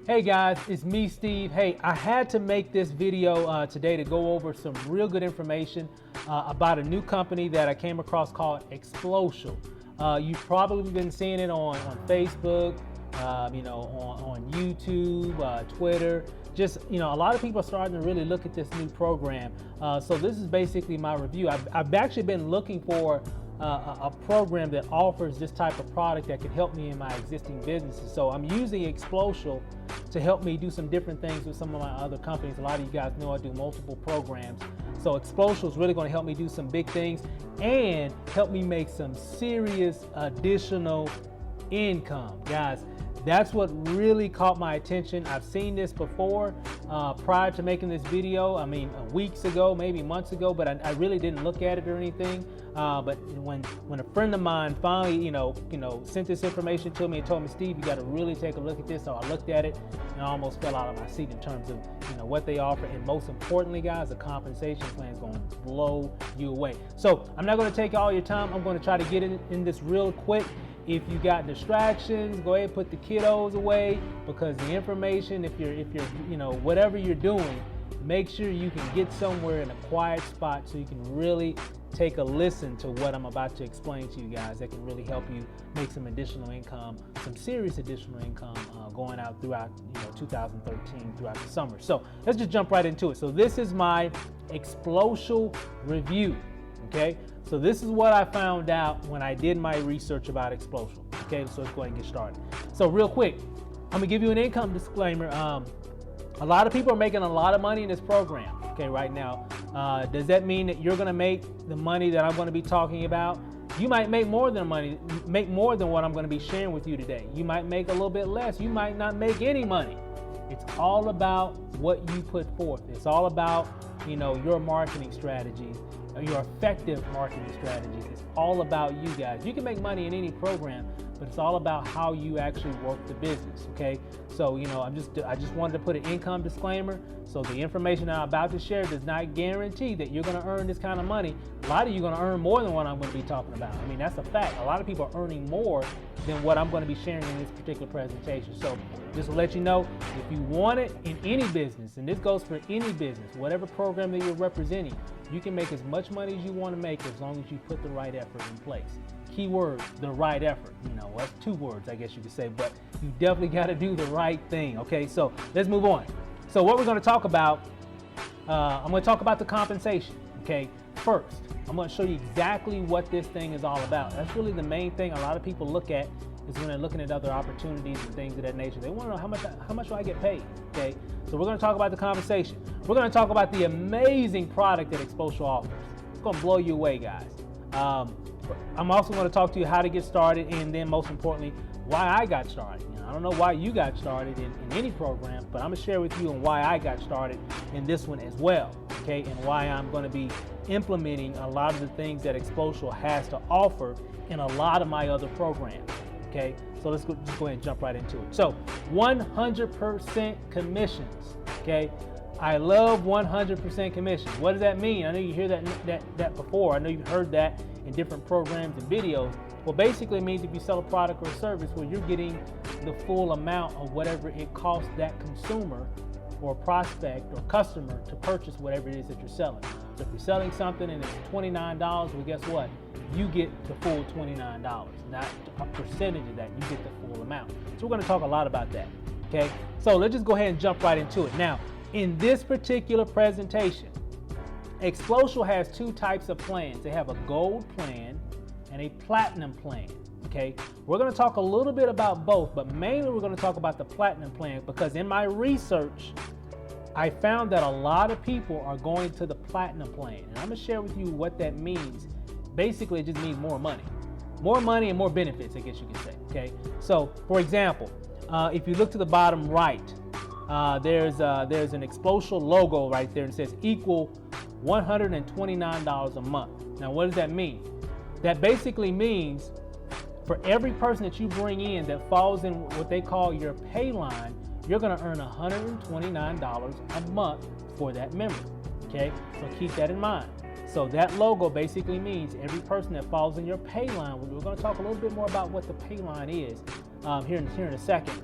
Hey guys, it's me, Steve. Hey, I had to make this video today to go over some real good information about a new company that I came across called Xplocial. You've probably been seeing it on Facebook, on YouTube, Twitter. Just, a lot of people are starting to really look at this new program. So this is basically my review. I've actually been looking for a program that offers this type of product that can help me in my existing businesses. So I'm using Xplocial to help me do some different things with some of my other companies. A lot of you guys know I do multiple programs. So Xplocial is really going to help me do some big things and help me make some serious additional income. Guys, that's what really caught my attention. I've seen this before prior to making this video. I mean, weeks ago, maybe months ago, but I really didn't look at it or anything. But when a friend of mine finally, sent this information to me and told me, Steve, you got to really take a look at this. So I looked at it and I almost fell out of my seat in terms of, what they offer. And most importantly, guys, the compensation plan is going to blow you away. So I'm not going to take all your time. I'm going to try to get in this real quick. If you got distractions, go ahead and put the kiddos away, because the information, if you're whatever you're doing, make sure you can get somewhere in a quiet spot so you can really take a listen to what I'm about to explain to you guys. That can really help you make some additional income, some serious additional income going out throughout 2013 throughout the summer. So let's just jump right into it. So this is my Xplocial review. Okay, so this is what I found out when I did my research about Xplocial. Okay, so let's go ahead and get started. So real quick, I'm gonna give you an income disclaimer. A lot of people are making a lot of money in this program. Okay, right now, does that mean that you're gonna make the money that I'm gonna be talking about? You might make more than what I'm gonna be sharing with you today. You might make a little bit less. You might not make any money. It's all about what you put forth. It's all about, your marketing strategies, your effective marketing strategies. It's all about you guys. You can make money in any program, but it's all about how you actually work the business. Okay, so I just wanted to put an income disclaimer. So the information I'm about to share does not guarantee that you're going to earn this kind of money. A lot of you are going to earn more than what I'm going to be talking about. I mean, that's a fact. A lot of people are earning more than what I'm going to be sharing in this particular presentation. So just to let you know, if you want it in any business, and this goes for any business, whatever program that you're representing, you can make as much money as you want to make as long as you put the right effort in place. Key word, the right effort. That's two words, I guess you could say, but you definitely got to do the right thing. Okay, so let's move on. So what we're going to talk about, I'm going to talk about the compensation. Okay, first, I'm going to show you exactly what this thing is all about. That's really the main thing a lot of people look at, is when they're looking at other opportunities and things of that nature. They want to know how much do I get paid. Okay, so we're going to talk about the compensation. We're going to talk about the amazing product that Xplocial offers. It's going to blow you away, guys. I'm also going to talk to you how to get started, and then most importantly, why I got started. I don't know why you got started in any program, but I'm going to share with you on why I got started in this one as well. Okay, and why I'm going to be implementing a lot of the things that Xplocial has to offer in a lot of my other programs. Okay, so let's just go ahead and jump right into it. So 100% commissions. Okay, I love 100% commissions. What does that mean? I know you hear that before. I know you've heard that in different programs and videos. Well, basically it means if you sell a product or a service, well, you're getting the full amount of whatever it costs that consumer or prospect or customer to purchase whatever it is that you're selling. So if you're selling something and it's $29, well, guess what? You get the full $29, not a percentage of that. You get the full amount. So we're going to talk a lot about that. Okay, so let's just go ahead and jump right into it. Now, in this particular presentation, Xplocial has two types of plans. They have a gold plan and a platinum plan. Okay, we're going to talk a little bit about both, but mainly we're going to talk about the platinum plan, because in my research, I found that a lot of people are going to the platinum plan, and I'm going to share with you what that means. Basically, it just means more money and more benefits, I guess you could say. Okay, so for example, if you look to the bottom right, there's an Xplocial logo right there, and it says equal $129 a month. Now, what does that mean? That basically means for every person that you bring in that falls in what they call your pay line, you're going to earn $129 a month for that member. Okay, so keep that in mind. So that logo basically means every person that falls in your pay line. We're going to talk a little bit more about what the pay line is here in a second.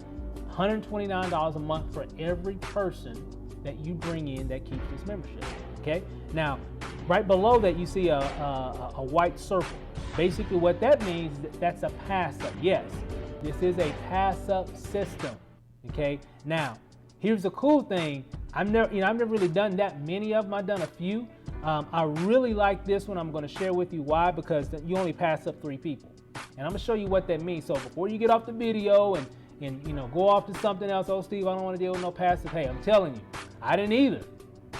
$129 a month for every person that you bring in that keeps this membership. Okay. Now, right below that, you see a white circle. Basically, what that means is that's a pass up. Yes, this is a pass up system. Okay. Now, here's the cool thing. I've never really done that many of them. I've done a few. I really like this one. I'm going to share with you why, because you only pass up 3 people, and I'm going to show you what that means. So before you get off the video and go off to something else, oh Steve, I don't want to deal with no passive. Hey, I'm telling you, I didn't either,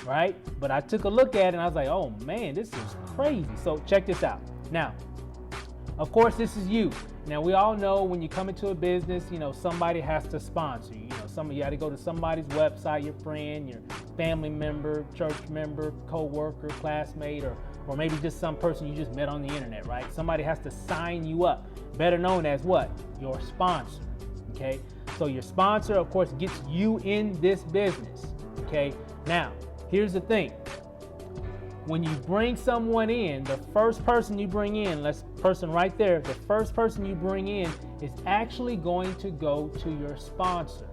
right? But I took a look at it and I was like, oh man, this is crazy. So check this out. Now, of course, this is you. Now, we all know when you come into a business, somebody has to sponsor you. You got to go to somebody's website, your friend, your family member, church member, co-worker, classmate, or maybe just some person you just met on the internet, right? Somebody has to sign you up, better known as what? Your sponsor, okay? So your sponsor, of course, gets you in this business, okay? Now, here's the thing. When you bring someone in, the first person you bring in, the first person you bring in is actually going to go to your sponsor,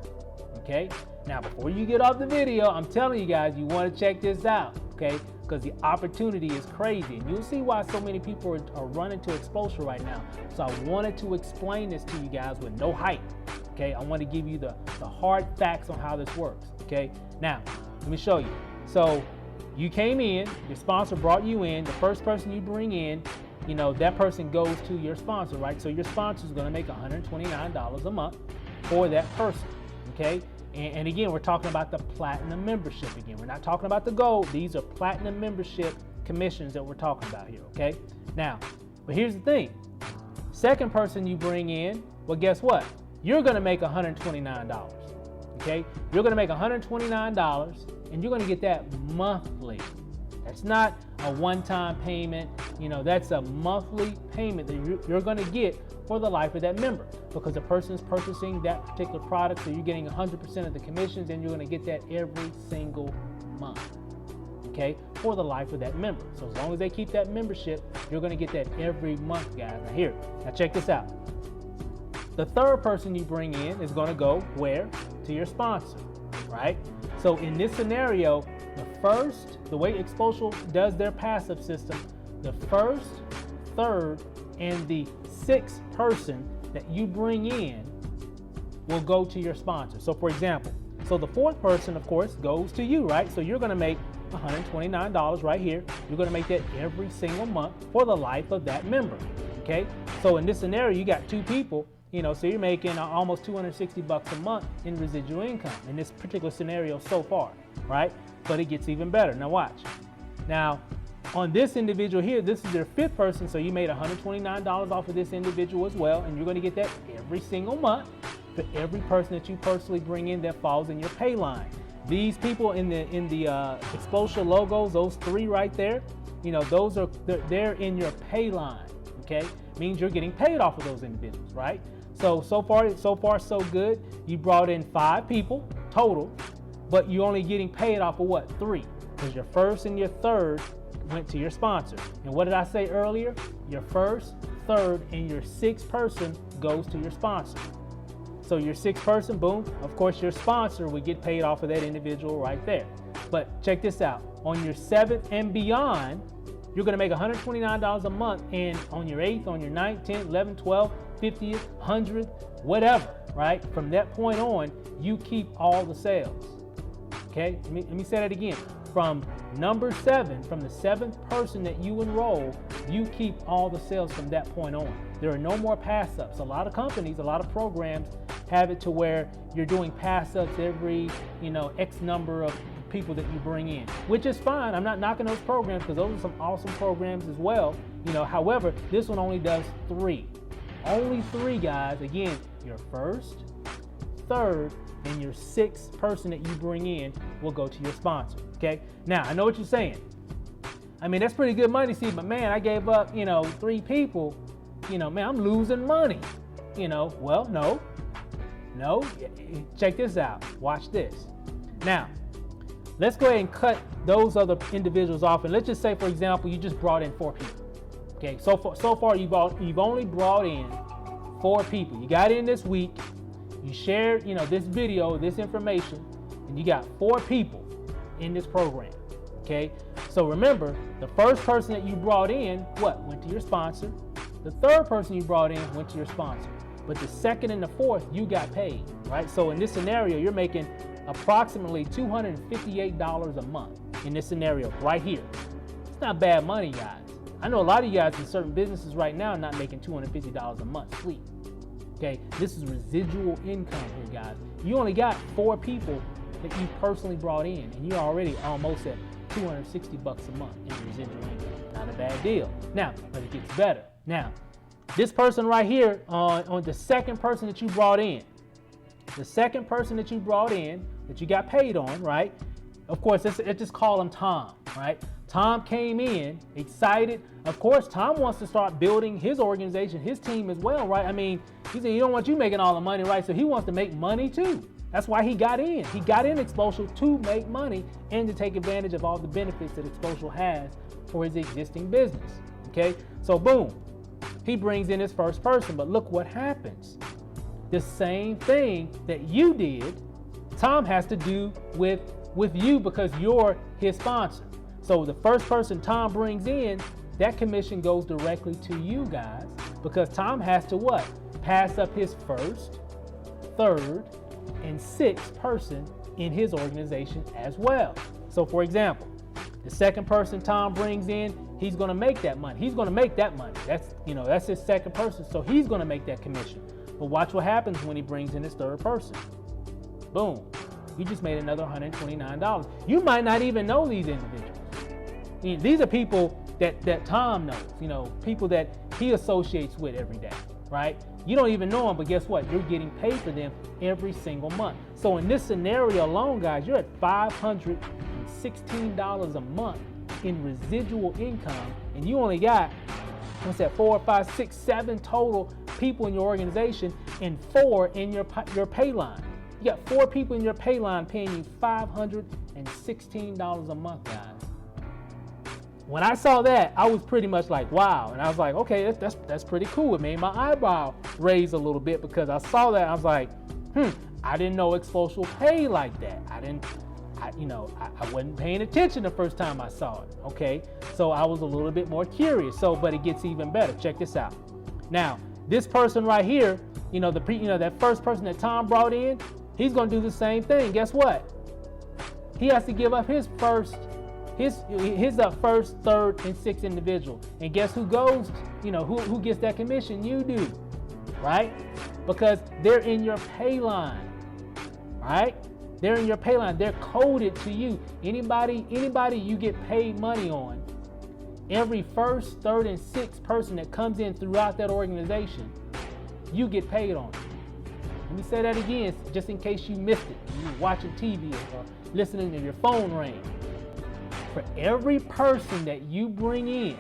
okay? Now, before you get off the video, I'm telling you guys, you want to check this out, okay? Because the opportunity is crazy. And you'll see why so many people are running to Xplocial right now. So I wanted to explain this to you guys with no hype, okay? I want to give you the hard facts on how this works, okay? Now, let me show you. So you came in, your sponsor brought you in, the first person you bring in, that person goes to your sponsor, right? So your sponsor is going to make $129 a month for that person, okay? And again, we're talking about the platinum membership again. We're not talking about the gold. These are platinum membership commissions that we're talking about here, okay? Now, but here's the thing. Second person you bring in, well, guess what? You're going to make $129, okay? You're going to make $129, and you're going to get that monthly. That's not a one-time payment. That's a monthly payment that you're going to get for the life of that member, because the person is purchasing that particular product, so you're getting 100% of the commissions, and you're going to get that every single month, okay, for the life of that member. So as long as they keep that membership, you're going to get that every month, guys. Now check this out. The third person you bring in is going to go where? To your sponsor, right? So in this scenario, the way Xplocial does their passive system, the first, third, and the 6th person that you bring in will go to your sponsor. So for example, the 4th person, of course, goes to you, right? So you're going to make $129 right here. You're going to make that every single month for the life of that member, okay? So in this scenario, you got 2 people, so you're making almost $260 a month in residual income in this particular scenario so far, right? But it gets even better. Now watch. Now, on this individual here, this is your 5th person, so you made $129 off of this individual as well, and you're going to get that every single month for every person that you personally bring in that falls in your pay line. These people in the Xplocial logos, those 3 right there, they're in your pay line, okay? Means you're getting paid off of those individuals, right? So far so good. You brought in 5 people total, but you're only getting paid off of what? 3, because your first and your third went to your sponsor. And what did I say earlier? Your first, third, and your 6th person goes to your sponsor. So your 6th person, boom, of course your sponsor would get paid off of that individual right there. But check this out. On your 7th and beyond, you're going to make $129 a month, and on your 8th, on your 9th, 10th, 11th, 12th, 50th, 100th, whatever, right? From that point on, you keep all the sales. Okay, let me say that again. From number 7, from the 7th person that you enroll, you keep all the sales from that point on. There are no more pass-ups. A lot of companies, a lot of programs have it to where you're doing pass-ups every, X number of people that you bring in, which is fine. I'm not knocking those programs, because those are some awesome programs as well. However, this one only does 3. Only 3, guys. Again, your first, third, and your 6th person that you bring in will go to your sponsor, okay? Now, I know what you're saying. I mean, that's pretty good money, Steve, but man, I gave up, 3 people. Man, I'm losing money. Well, no. Check this out. Watch this. Now, let's go ahead and cut those other individuals off, and let's just say, for example, you just brought in 4 people. Okay, so far you've only brought in 4 people. You got in this week. You shared, this video, this information, and you got 4 people in this program. Okay, so remember, the first person that you brought in, went to your sponsor. The third person you brought in went to your sponsor. But the second and the fourth, you got paid, right? So in this scenario, you're making approximately $258 a month in this scenario right here. It's not bad money, guys. I know a lot of you guys in certain businesses right now are not making $250 a month. Sweet. Okay, this is residual income here, guys. You only got 4 people that you personally brought in, and you're already almost at $260 a month in residual income. Not a bad deal. Now, but it gets better. Now, this person right here, on the second person that you brought in, that you got paid on, right? Of course, let's just call him Tom, right? Tom came in excited. Of course, Tom wants to start building his organization, his team as well, right? I mean, he said, he don't want you making all the money, right? So he wants to make money too. That's why he got in. He got in Xplocial to make money and to take advantage of all the benefits that Xplocial has for his existing business, okay? So boom, he brings in his first person, but look what happens. The same thing that you did, Tom has to do with you because you're his sponsor. So the first person Tom brings in, that commission goes directly to you guys because Tom has to pass up his first, third, and 6th person in his organization as well. So for example, the second person Tom brings in, he's going to make that money. He's going to make that money. That's his second person. So he's going to make that commission. But watch what happens when he brings in his third person. Boom. You just made another $129. You might not even know these individuals. These are people that Tom knows, people that he associates with every day, right? You don't even know them, but guess what? You're getting paid for them every single month. So in this scenario alone, guys, you're at $516 a month in residual income, and you only got, 4, 5, 6, 7 total people in your organization and 4 in your pay line. You got 4 people in your pay line paying you $516 a month, guys. When I saw that, I was pretty much like, wow. And I was like, okay, that's pretty cool. It made my eyebrow raise a little bit because I saw that. I was like, I didn't know Xplocial paid like that. I wasn't paying attention the first time I saw it, okay? So I was a little bit more curious. But it gets even better. Check this out. Now, this person right here, that first person that Tom brought in, he's gonna do the same thing. Guess what? He has to give up his first, third, and 6th individual. And guess who goes, who gets that commission? You do, right? Because they're in your pay line, right? They're in your pay line. They're coded to you. Anybody you get paid money on, every first, third, and 6th person that comes in throughout that organization, you get paid on. Let me say that again, just in case you missed it. You're watching TV or listening to your phone ring. For every person that you bring in,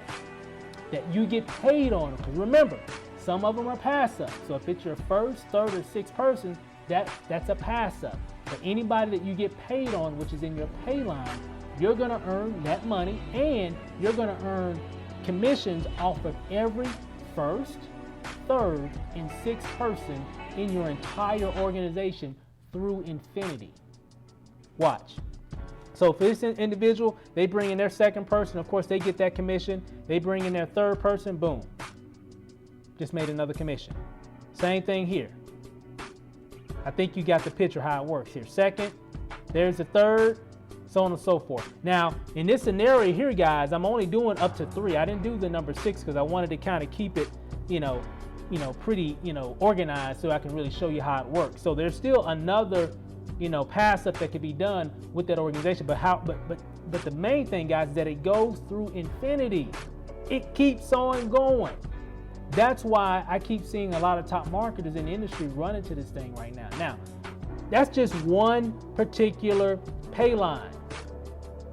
that you get paid on, because remember, some of them are pass-up. So if it's your first, third, or 6th person, that's a pass-up. But anybody that you get paid on, which is in your pay line, you're going to earn that money, and you're going to earn commissions off of every first, third, and 6th person in your entire organization through infinity. Watch. So for this individual, they bring in their second person. Of course, they get that commission. They bring in their third person. Boom. Just made another commission. Same thing here. I think you got the picture how it works here. Second, there's the third, so on and so forth. Now, in this scenario here, guys, I'm only doing up to 3. I didn't do the number 6 because I wanted to kind of keep it, pretty, organized so I can really show you how it works. So there's still another pass up that could be done with that organization. But the main thing, guys, is that it goes through infinity. It keeps on going. That's why I keep seeing a lot of top marketers in the industry run into this thing right now. Now, that's just one particular pay line.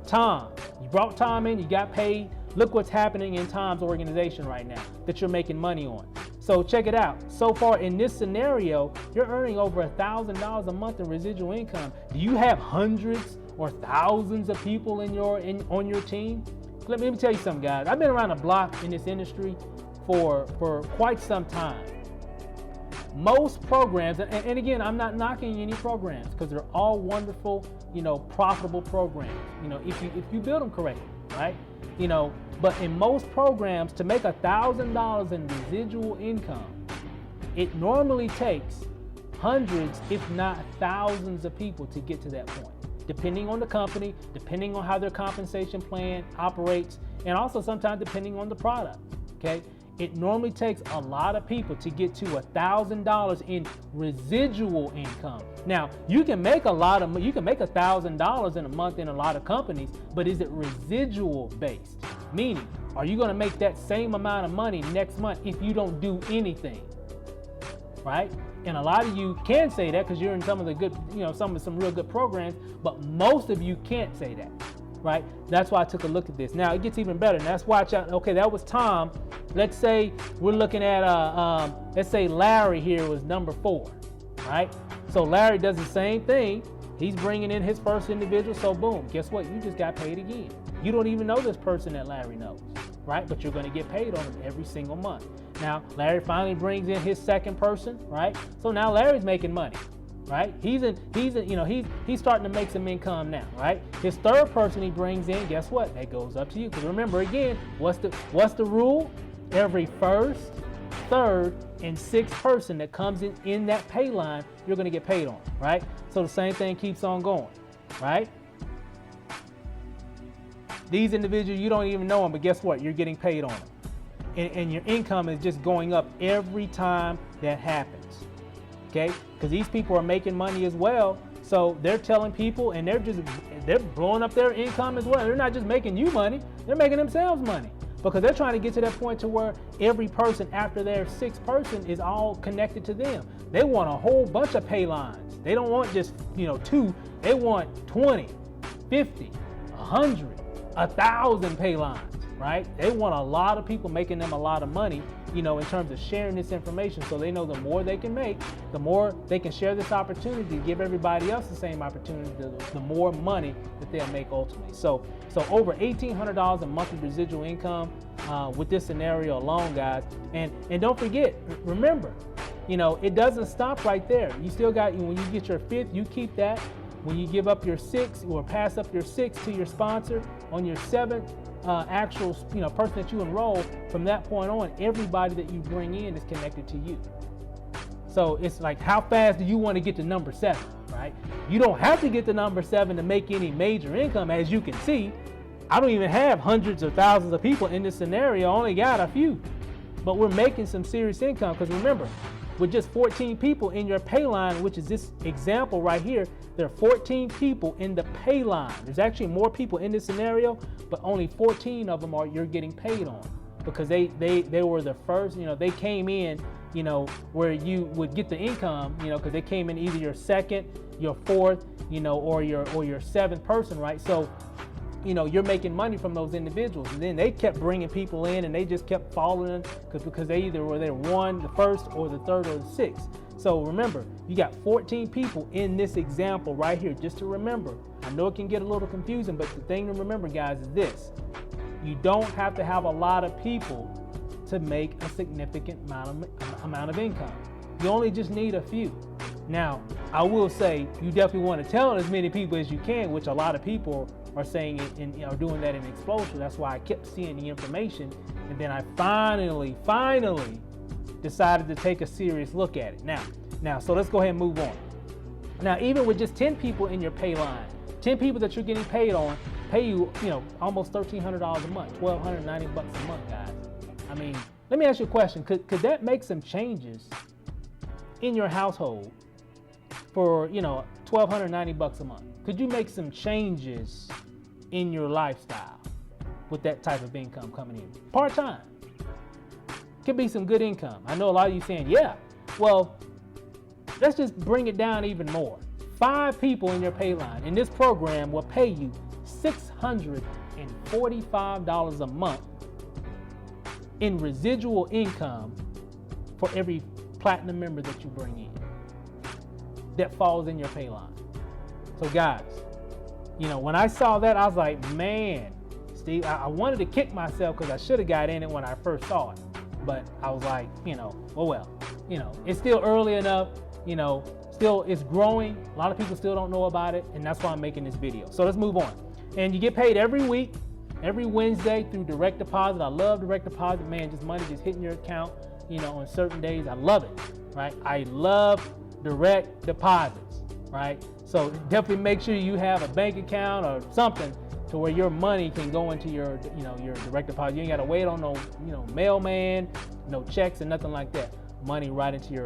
Tom, you brought Tom in, you got paid. Look what's happening in Tom's organization right now that you're making money on. So check it out. So far in this scenario, you're earning over $1,000 a month in residual income. Do you have hundreds or thousands of people on your team? Let me tell you something, guys. I've been around the block in this industry for quite some time. most programs, and again, I'm not knocking any programs because they're all wonderful, profitable programs, if you build them correctly, right? But in most programs, to make $1,000 in residual income, it normally takes hundreds, if not thousands of people to get to that point, depending on the company, depending on how their compensation plan operates, and also sometimes depending on the product, okay? It normally takes a lot of people to get to $1,000 in residual income. Now, you can make $1,000 in a month in a lot of companies, but is it residual based? Meaning, are you gonna make that same amount of money next month if you don't do anything, right? And a lot of you can say that because you're in some of the good, some real good programs, but most of you can't say that, right? That's why I took a look at this. Now it gets even better. Now let's watch out. Okay, that was Tom. Let's say we're looking at, let's say Larry here was number 4, right? So Larry does the same thing. He's bringing in his first individual. So boom, guess what? You just got paid again. You don't even know this person that Larry knows, right? But you're going to get paid on them every single month. Now, Larry finally brings in his second person, right? So now Larry's making money, right? He's starting to make some income now, right? His third person he brings in, guess what? That goes up to you. Because remember, again, what's the rule? Every first, third, and sixth person that comes in that pay line, you're going to get paid on, right? So the same thing keeps on going, right? These individuals, you don't even know them, but guess what? You're getting paid on them. And your income is just going up every time that happens, okay? Because these people are making money as well. So they're telling people, and they're blowing up their income as well. They're not just making you money, they're making themselves money. Because they're trying to get to that point to where every person after their sixth person is all connected to them. They want a whole bunch of pay lines. They don't want just, 2. They want 20, 50, 100, 1,000 pay lines, right? They want a lot of people making them a lot of money, in terms of sharing this information. So they know the more they can make, the more they can share this opportunity to give everybody else the same opportunity, the more money that they'll make ultimately. So over $1,800 a monthly residual income with this scenario alone, guys. And don't forget, remember, it doesn't stop right there. You still got, when you get your 5th, you keep that. When you give up your 6th or pass up your 6th to your sponsor, on your 7th actual person that you enroll, from that point on, everybody that you bring in is connected to you. So it's like, how fast do you want to get to number 7, right? You don't have to get to number 7 to make any major income. As you can see, I don't even have hundreds or thousands of people in this scenario. I only got a few, but we're making some serious income. Because remember, with just 14 people in your pay line, which is this example right here, there are 14 people in the pay line. There's actually more people in this scenario, but only 14 of them you're getting paid on, because they were the first, they came in, where you would get the income, because they came in either your 2nd, your 4th, or your 7th person, right? So, you're making money from those individuals. And then they kept bringing people in, and they just kept following because they either were there 1, the 1st, or the 3rd, or the 6th. So remember, you got 14 people in this example right here, just to remember. I know it can get a little confusing, but the thing to remember, guys, is this. You don't have to have a lot of people to make a significant amount of income. You only just need a few. Now, I will say, you definitely want to tell as many people as you can, which a lot of people are saying and are doing that in Xplocial. That's why I kept seeing the information, and then I finally decided to take a serious look at it. Now, so let's go ahead and move on. Now, even with just 10 people in your pay line, 10 people that you're getting paid on, pay you, almost $1,300 a month, $1,290 a month, guys. I mean, let me ask you a question. Could that make some changes in your household for, $1,290 a month? Could you make some changes in your lifestyle with that type of income coming in? Part-time. Could be some good income. I know a lot of you saying, yeah. Well, let's just bring it down even more. 5 people in your pay line in this program will pay you $645 a month in residual income for every platinum member that you bring in that falls in your pay line. So guys, when I saw that, I was like, man, Steve, I wanted to kick myself because I should have got in it when I first saw it. But I was like, well. it's still early enough, still it's growing. A lot of people still don't know about it, and that's why I'm making this video. So let's move on. And you get paid every week, every Wednesday through direct deposit. I love direct deposit, man, just money just hitting your account, on certain days. I love it, right? I love direct deposits, right? So definitely make sure you have a bank account or something to where your money can go into your, your direct deposit. You ain't got to wait on no, mailman, no checks and nothing like that. Money right into your